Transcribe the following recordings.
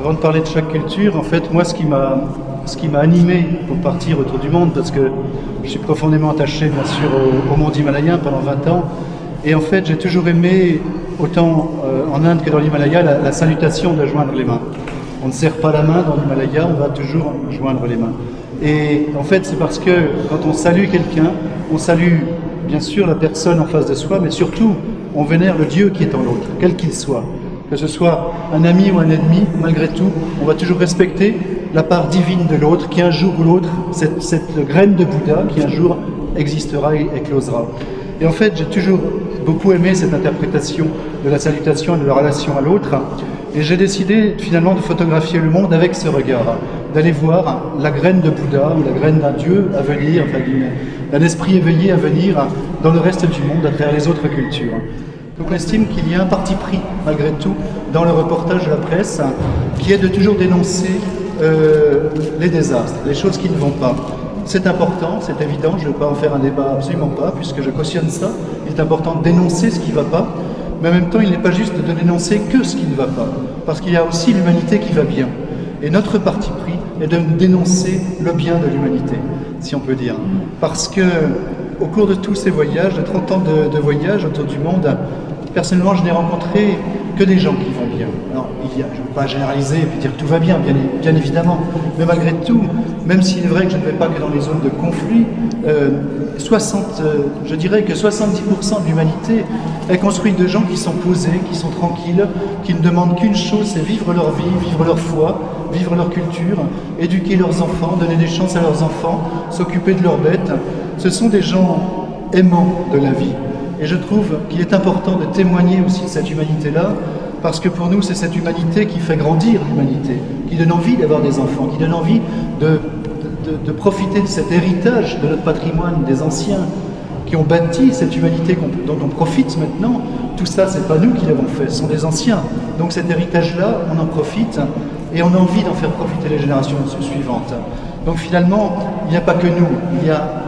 Avant de parler de chaque culture, en fait, moi, ce qui m'a animé pour partir autour du monde, parce que je suis profondément attaché, bien sûr, au monde himalayen pendant 20 ans, et en fait, j'ai toujours aimé, autant en Inde que dans l'Himalaya, la salutation de joindre les mains. On ne serre pas la main dans l'Himalaya, on va toujours joindre les mains. Et en fait, c'est parce que quand on salue quelqu'un, on salue bien sûr la personne en face de soi, mais surtout, on vénère le Dieu qui est en l'autre, quel qu'il soit. Que ce soit un ami ou un ennemi, malgré tout, on va toujours respecter la part divine de l'autre, qui un jour ou l'autre, cette graine de Bouddha, qui un jour existera et éclosera. Et en fait, j'ai toujours beaucoup aimé cette interprétation de la salutation et de la relation à l'autre. Et j'ai décidé finalement de photographier le monde avec ce regard, d'aller voir la graine de Bouddha ou la graine d'un Dieu à venir, enfin d'un esprit éveillé à venir dans le reste du monde, à travers les autres cultures. Donc on estime qu'il y a un parti pris, malgré tout, dans le reportage de la presse, qui est de toujours dénoncer les désastres, les choses qui ne vont pas. C'est important, c'est évident, je ne vais pas en faire un débat, absolument pas, puisque je cautionne ça. Il est important de dénoncer ce qui ne va pas, mais en même temps, il n'est pas juste de dénoncer que ce qui ne va pas, parce qu'il y a aussi l'humanité qui va bien. Et notre parti pris est de dénoncer le bien de l'humanité, si on peut dire. Parce que, au cours de tous ces voyages, de 30 ans de voyage autour du monde, personnellement, je n'ai rencontré que des gens qui vont bien. Alors, je ne veux pas généraliser et puis dire tout va bien, bien évidemment, mais malgré tout, même s'il est vrai que je ne vais pas que dans les zones de conflit, je dirais que 70% de l'humanité est construite de gens qui sont posés, qui sont tranquilles, qui ne demandent qu'une chose, c'est vivre leur vie, vivre leur foi, vivre leur culture, éduquer leurs enfants, donner des chances à leurs enfants, s'occuper de leurs bêtes. Ce sont des gens aimants de la vie. Et je trouve qu'il est important de témoigner aussi de cette humanité-là, parce que pour nous, c'est cette humanité qui fait grandir l'humanité, qui donne envie d'avoir des enfants, qui donne envie de profiter de cet héritage de notre patrimoine, des anciens qui ont bâti cette humanité dont on profite maintenant. Tout ça, c'est pas nous qui l'avons fait, ce sont des anciens. Donc cet héritage-là, on en profite et on a envie d'en faire profiter les générations suivantes. Donc finalement, il n'y a pas que nous, il y a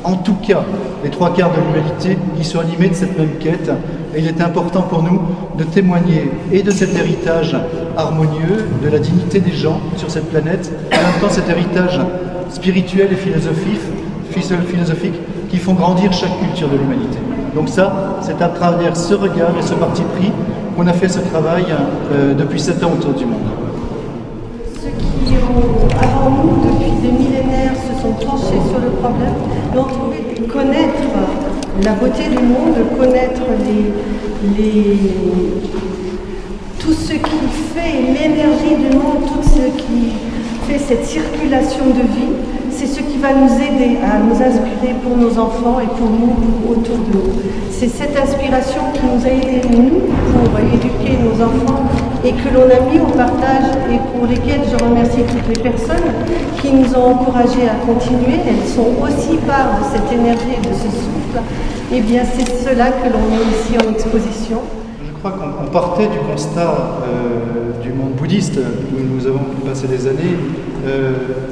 en tout cas les 3/4 de l'humanité qui sont animés de cette même quête. Et il est important pour nous de témoigner et de cet héritage harmonieux, de la dignité des gens sur cette planète, et en même temps cet héritage spirituel et philosophique qui font grandir chaque culture de l'humanité. Donc ça, c'est à travers ce regard et ce parti pris qu'on a fait ce travail depuis 7 ans autour du monde. Ceux qui ont, avant nous, depuis des millénaires, se sont penchés sur le problème, ont trouvé connaître la beauté du monde, connaître tout ce qui fait l'énergie du monde, tout ce qui fait cette circulation de vie, c'est ce qui va nous aider à nous inspirer pour nos enfants et pour nous autour de nous. C'est cette inspiration qui nous a aidés, nous, pour éduquer nos enfants et que l'on a mis au partage et pour lesquels je remercie toutes les personnes qui nous ont encouragés à continuer. Elles sont aussi part de cette énergie et de ce souffle. Eh bien, c'est cela que l'on met ici en exposition. Je crois qu'on partait du constat du monde bouddhiste, où nous avons passé des années,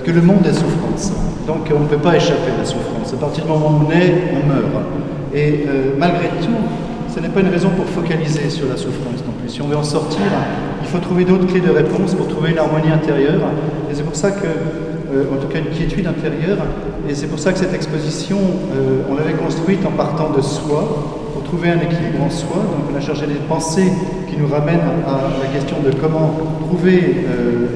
que le monde est souffrance. Donc on ne peut pas échapper à la souffrance. À partir du moment où on est, on meurt. Et malgré tout, ce n'est pas une raison pour focaliser sur la souffrance non plus. Si on veut en sortir, il faut trouver d'autres clés de réponse pour trouver une harmonie intérieure. Et c'est pour ça que, en tout cas une quiétude intérieure, et c'est pour ça que cette exposition, on l'avait construite en partant de soi, pour trouver un équilibre en soi. Donc on a cherché des pensées qui nous ramènent à la question de comment trouver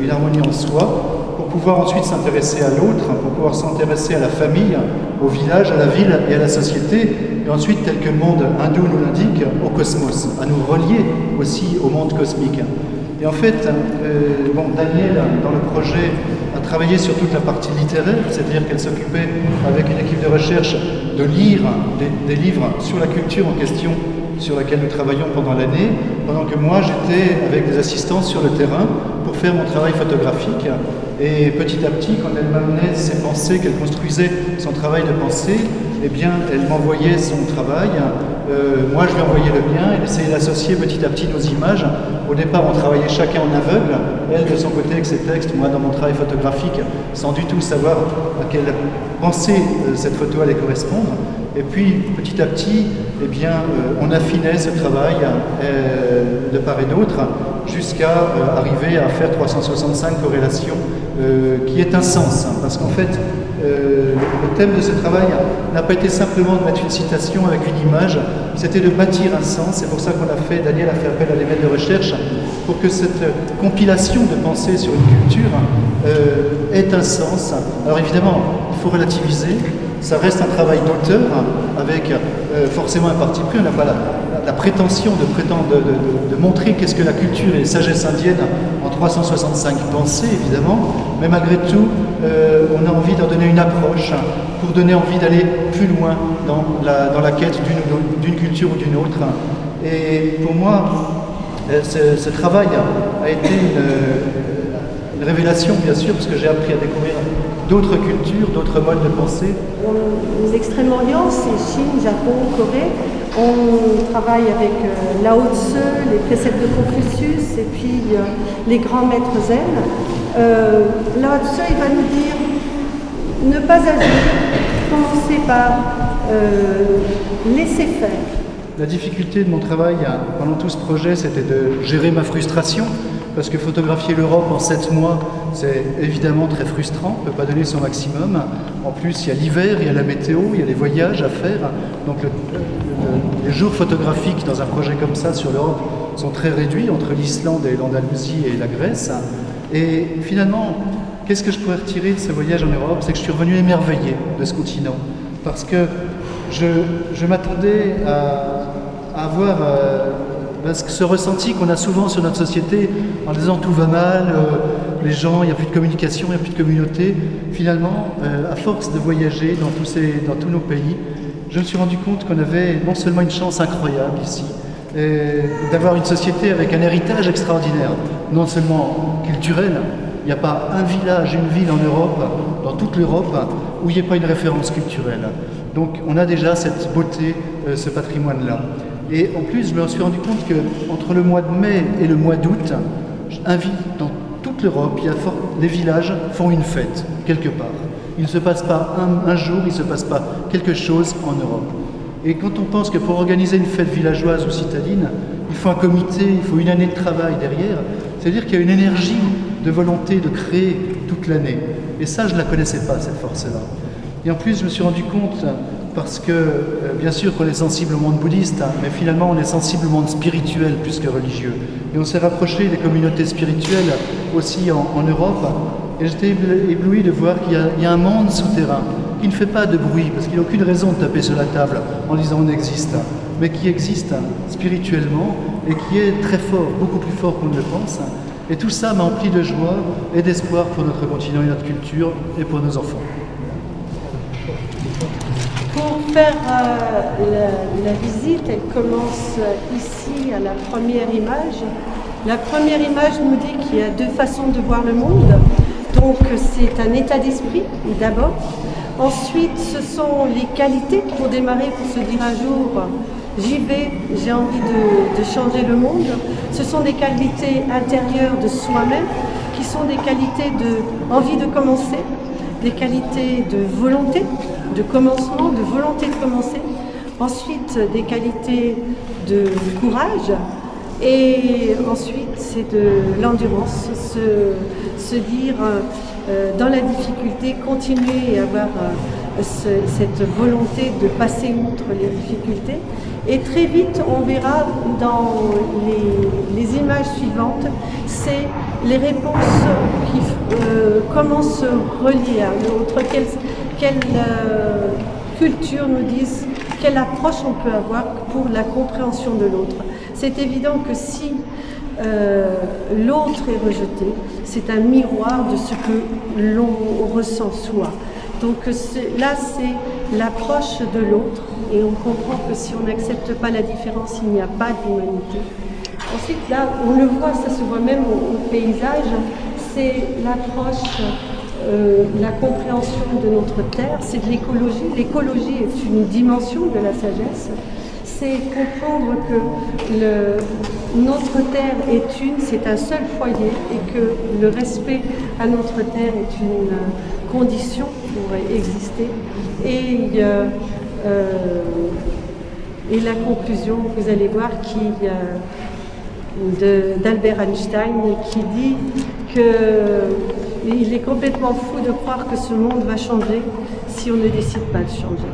une harmonie en soi, pour pouvoir ensuite s'intéresser à l'autre, pour pouvoir s'intéresser à la famille, au village, à la ville et à la société, et ensuite, tel que le monde hindou nous l'indique, au cosmos, à nous relier aussi au monde cosmique. Et en fait, Daniel, dans le projet, a travaillé sur toute la partie littéraire, c'est-à-dire qu'elle s'occupait, avec une équipe de recherche, de lire des livres sur la culture en question, sur laquelle nous travaillons pendant l'année, pendant que moi, j'étais avec des assistants sur le terrain pour faire mon travail photographique. Et petit à petit, quand elle m'amenait ses pensées, qu'elle construisait son travail de pensée, eh bien, elle m'envoyait son travail, moi je lui envoyais le mien, elle essayait d'associer petit à petit nos images. Au départ, on travaillait chacun en aveugle, elle de son côté avec ses textes, moi dans mon travail photographique, sans du tout savoir à quelle pensée cette photo allait correspondre. Et puis, petit à petit, eh bien, on affinait ce travail de part et d'autre, jusqu'à arriver à faire 365 corrélations, qui est un sens. Hein, parce qu'en fait, le thème de ce travail n'a pas été simplement de mettre une citation avec une image, c'était de bâtir un sens. C'est pour ça qu'on a fait, Daniel a fait appel à des maîtres de recherche, pour que cette compilation de pensées sur une culture ait un sens. Alors évidemment, il faut relativiser, ça reste un travail d'auteur, avec forcément un parti pris. On n'a pas la prétention de montrer qu'est-ce que la culture et la sagesse indienne en 365 pensées, évidemment, mais malgré tout, on a envie d'en donner une approche pour donner envie d'aller plus loin dans la quête d'une culture ou d'une autre. Et pour moi, ce travail a été une révélation, bien sûr, parce que j'ai appris à découvrir d'autres cultures, d'autres modes de pensée. L'extrême-orient, c'est Chine, Japon, Corée. On travaille avec Lao Tse, les préceptes de Confucius et puis les grands maîtres zen. Lao Tse, il va nous dire ne pas agir, commencer par laisser faire. La difficulté de mon travail pendant tout ce projet, c'était de gérer ma frustration, parce que photographier l'Europe en 7 mois, c'est évidemment très frustrant, on ne peut pas donner son maximum. En plus, il y a l'hiver, il y a la météo, il y a les voyages à faire. Donc les jours photographiques dans un projet comme ça sur l'Europe sont très réduits, entre l'Islande et l'Andalousie et la Grèce. Et finalement, qu'est-ce que je pourrais retirer de ce voyage en Europe? C'est que je suis revenu émerveillé de ce continent, parce que je m'attendais à avoir ce ressenti qu'on a souvent sur notre société en disant tout va mal, les gens, il n'y a plus de communication, il n'y a plus de communauté. Finalement, à force de voyager dans tous nos pays, je me suis rendu compte qu'on avait non seulement une chance incroyable ici, d'avoir une société avec un héritage extraordinaire, non seulement culturel. Il n'y a pas un village, une ville en Europe, dans toute l'Europe, où il n'y ait pas une référence culturelle. Donc on a déjà cette beauté, ce patrimoine-là. Et en plus, je me suis rendu compte qu'entre le mois de mai et le mois d'août, dans toute l'Europe, les villages font une fête, quelque part. Il ne se passe pas un jour, il ne se passe pas quelque chose en Europe. Et quand on pense que pour organiser une fête villageoise ou citadine, il faut un comité, il faut une année de travail derrière, c'est-à-dire qu'il y a une énergie de volonté de créer toute l'année. Et ça, je ne la connaissais pas, cette force-là. Et en plus, je me suis rendu compte, parce que, bien sûr qu'on est sensible au monde bouddhiste, mais finalement, on est sensible au monde spirituel plus que religieux. Et on s'est rapproché des communautés spirituelles aussi en Europe. Et j'étais ébloui de voir qu'il y a un monde souterrain qui ne fait pas de bruit, parce qu'il n'y a aucune raison de taper sur la table en disant on existe, mais qui existe spirituellement et qui est très fort, beaucoup plus fort qu'on ne le pense. Et tout ça m'a empli de joie et d'espoir pour notre continent et notre culture et pour nos enfants. Pour faire la visite, elle commence ici à la première image. La première image nous dit qu'il y a deux façons de voir le monde. Donc c'est un état d'esprit d'abord. Ensuite, ce sont les qualités pour démarrer, pour se dire un jour, j'y vais, j'ai envie de changer le monde. Ce sont des qualités intérieures de soi-même, qui sont des qualités d'envie de commencer, des qualités de volonté, de commencement, de volonté de commencer. Ensuite, des qualités de courage. Et ensuite, c'est de l'endurance, se dire dans la difficulté, continuer à avoir cette volonté de passer outre les difficultés. Et très vite, on verra dans les images suivantes, c'est les réponses comment se relier à l'autre, quelle culture nous disent, quelle approche on peut avoir pour la compréhension de l'autre. C'est évident que si l'autre est rejeté, c'est un miroir de ce que l'on ressent soi. Donc là, c'est l'approche de l'autre et on comprend que si on n'accepte pas la différence, il n'y a pas d'humanité. Ensuite, là, on le voit, ça se voit même au paysage, c'est l'approche, la compréhension de notre terre, c'est de l'écologie. L'écologie est une dimension de la sagesse. C'est comprendre que notre terre est une, c'est un seul foyer et que le respect à notre terre est une condition pour exister. Et la conclusion, vous allez voir, qui d'Albert Einstein qui dit qu'il est complètement fou de croire que ce monde va changer si on ne décide pas de changer.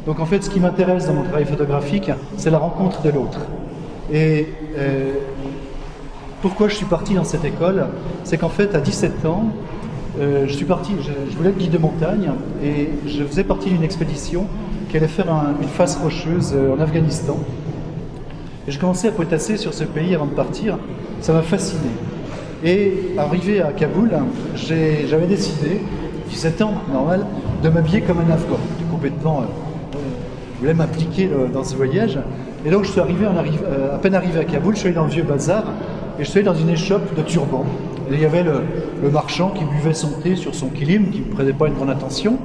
Donc en fait, ce qui m'intéresse dans mon travail photographique, c'est la rencontre de l'autre. Et pourquoi je suis parti dans cette école? C'est qu'en fait, à 17 ans, je voulais être guide de montagne et je faisais partie d'une expédition qui allait faire une face rocheuse en Afghanistan. Et je commençais à potasser sur ce pays avant de partir. Ça m'a fasciné. Et arrivé à Kaboul, j'avais décidé, 17 ans, normal, de m'habiller comme un Afghan. Complètement, je voulais m'appliquer dans ce voyage. Et donc je suis arrivé, à peine arrivé à Kaboul, je suis allé dans le vieux bazar et je suis allé dans une échoppe de turbans. Et il y avait le marchand qui buvait son thé sur son kilim, qui ne prêtait pas une grande attention.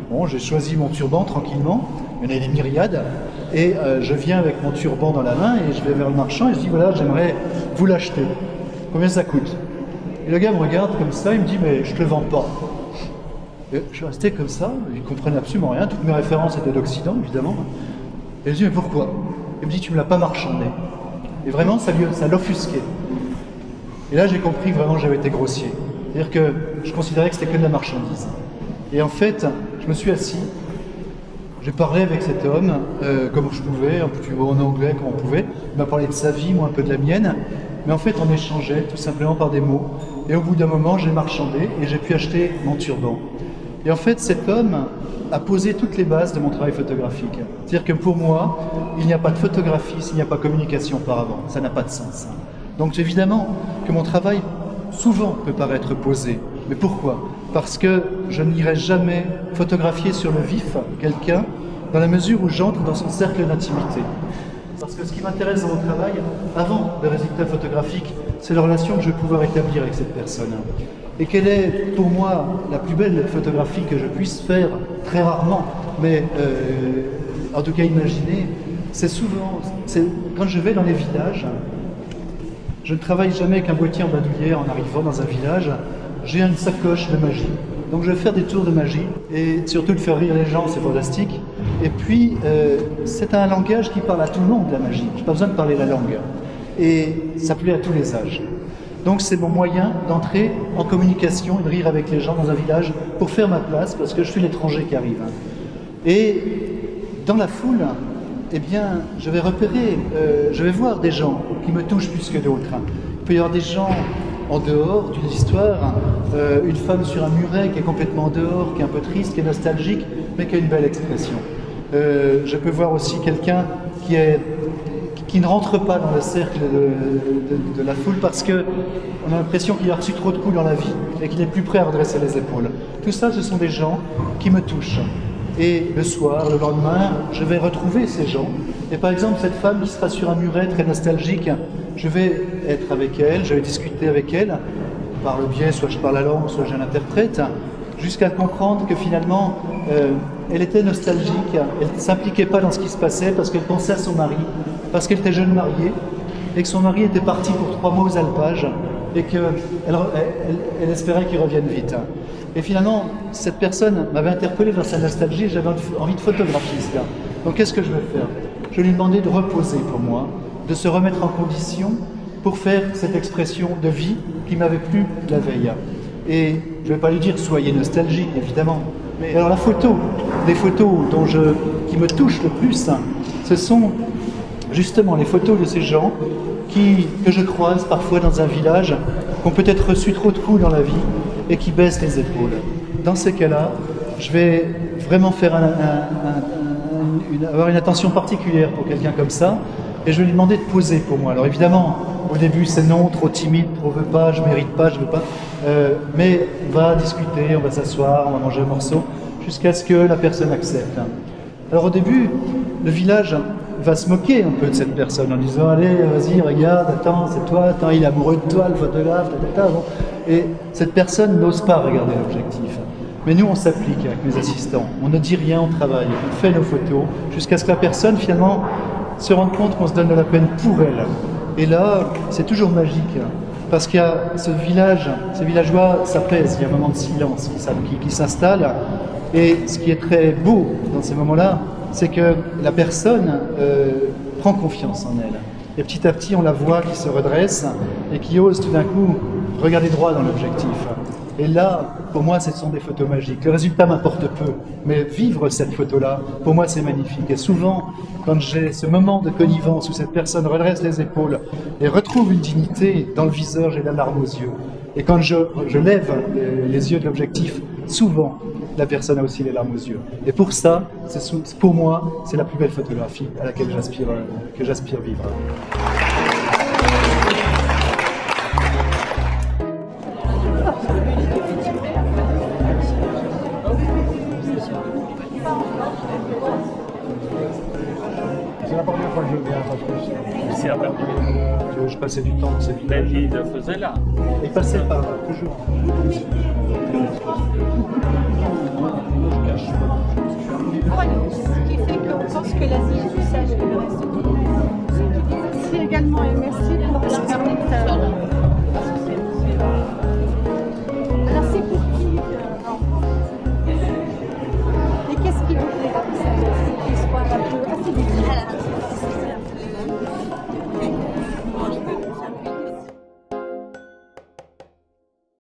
Bon, j'ai choisi mon turban tranquillement, il y en avait des myriades, et je viens avec mon turban dans la main et je vais vers le marchand et je dis voilà, j'aimerais vous l'acheter. Combien ça coûte? Et le gars me regarde comme ça, il me dit mais je te le vends pas. Et je suis resté comme ça, il ne comprenait absolument rien, toutes mes références étaient d'Occident évidemment. Et je dis mais pourquoi? Il me dit tu me l'as pas marchandé. Et vraiment ça l'offusquait. Et là j'ai compris que vraiment j'avais été grossier. C'est-à-dire que je considérais que c'était que de la marchandise. Et en fait, je me suis assis, j'ai parlé avec cet homme comme je pouvais, un petit mot en anglais comme on pouvait. Il m'a parlé de sa vie, moi un peu de la mienne. Mais en fait on échangeait tout simplement par des mots. Et au bout d'un moment j'ai marchandé et j'ai pu acheter mon turban. Et en fait cet homme a posé toutes les bases de mon travail photographique. C'est-à-dire que pour moi, il n'y a pas de photographie s'il n'y a pas communication auparavant. Ça n'a pas de sens. Donc évidemment que mon travail souvent peut paraître posé. Mais pourquoi? Parce que je n'irai jamais photographier sur le vif quelqu'un dans la mesure où j'entre dans son cercle d'intimité. Parce que ce qui m'intéresse dans mon travail, avant le résultat photographique, c'est la relation que je vais pouvoir établir avec cette personne. Et quelle est pour moi la plus belle photographie que je puisse faire, très rarement, mais en tout cas imaginer, c'est souvent, quand je vais dans les villages, je ne travaille jamais qu'un boîtier en bandoulière en arrivant dans un village, j'ai une sacoche de magie. Donc je vais faire des tours de magie et surtout de faire rire les gens, c'est fantastique. Et puis c'est un langage qui parle à tout le monde, la magie. Je n'ai pas besoin de parler la langue. Et ça plaît à tous les âges. Donc c'est mon moyen d'entrer en communication et de rire avec les gens dans un village pour faire ma place parce que je suis l'étranger qui arrive. Et dans la foule, eh bien, je vais repérer, je vais voir des gens qui me touchent plus que d'autres. Il peut y avoir des gens en dehors d'une histoire, une femme sur un muret qui est complètement en dehors, qui est un peu triste, qui est nostalgique, mais qui a une belle expression. Je peux voir aussi quelqu'un qui ne rentre pas dans le cercle de la foule parce qu'on a l'impression qu'il a reçu trop de coups dans la vie et qu'il n'est plus prêt à redresser les épaules. Tout ça, ce sont des gens qui me touchent. Et le soir, le lendemain, je vais retrouver ces gens. Et par exemple, cette femme qui sera sur un muret très nostalgique, je vais être avec elle, je vais discuter avec elle, par le biais, soit je parle la langue, soit je l'interprète, jusqu'à comprendre que finalement, elle était nostalgique, elle ne s'impliquait pas dans ce qui se passait parce qu'elle pensait à son mari, parce qu'elle était jeune mariée, et que son mari était parti pour 3 mois aux alpages, et qu'elle espérait qu'il revienne vite. Et finalement, cette personne m'avait interpellé dans sa nostalgie et j'avais envie de photographier cela. Donc qu'est-ce que je vais faire? Je lui ai demandé de reposer pour moi, de se remettre en condition pour faire cette expression de vie qui m'avait plu la veille. Et je ne vais pas lui dire soyez nostalgique, évidemment. Mais alors la photo, les photos qui me touchent le plus, ce sont justement les photos de ces gens que je croise parfois dans un village, qui ont peut-être reçu trop de coups dans la vie et qui baissent les épaules. Dans ces cas-là, je vais vraiment faire avoir une attention particulière pour quelqu'un comme ça, et je vais lui demander de poser pour moi. Alors évidemment, au début c'est non, trop timide, trop veux pas, je mérite pas, je veux pas, mais on va discuter, on va s'asseoir, on va manger un morceau, jusqu'à ce que la personne accepte. Alors au début, le village va se moquer un peu de cette personne en disant allez, vas-y, regarde, attends, c'est toi, attends, il est amoureux de toi, le photographe, bon. Et cette personne n'ose pas regarder l'objectif. Mais nous, on s'applique avec mes assistants, on ne dit rien, on travaille, on fait nos photos, jusqu'à ce que la personne, finalement, se rende compte qu'on se donne de la peine pour elle. Et là, c'est toujours magique, parce qu'il y a ce village, ces villageois s'apaisent, il y a un moment de silence qui s'installe, et ce qui est très beau dans ces moments-là, c'est que la personne prend confiance en elle. Et petit à petit, on la voit qui se redresse et qui ose tout d'un coup regarder droit dans l'objectif. Et là, pour moi, ce sont des photos magiques. Le résultat m'importe peu, mais vivre cette photo-là, pour moi, c'est magnifique. Et souvent, quand j'ai ce moment de connivence où cette personne redresse les épaules et retrouve une dignité dans le viseur, j'ai la larme aux yeux. Et quand je lève les yeux de l'objectif, souvent, la personne a aussi les larmes aux yeux. Et pour ça, pour moi, c'est la plus belle photographie à laquelle j'aspire vivre. C'est la première fois que je viens à C'est à Berlin. Je passais du temps dans ce village. Mais il le faisait là. Il passait par là, toujours. Croyance qui fait qu'on pense que l'Asie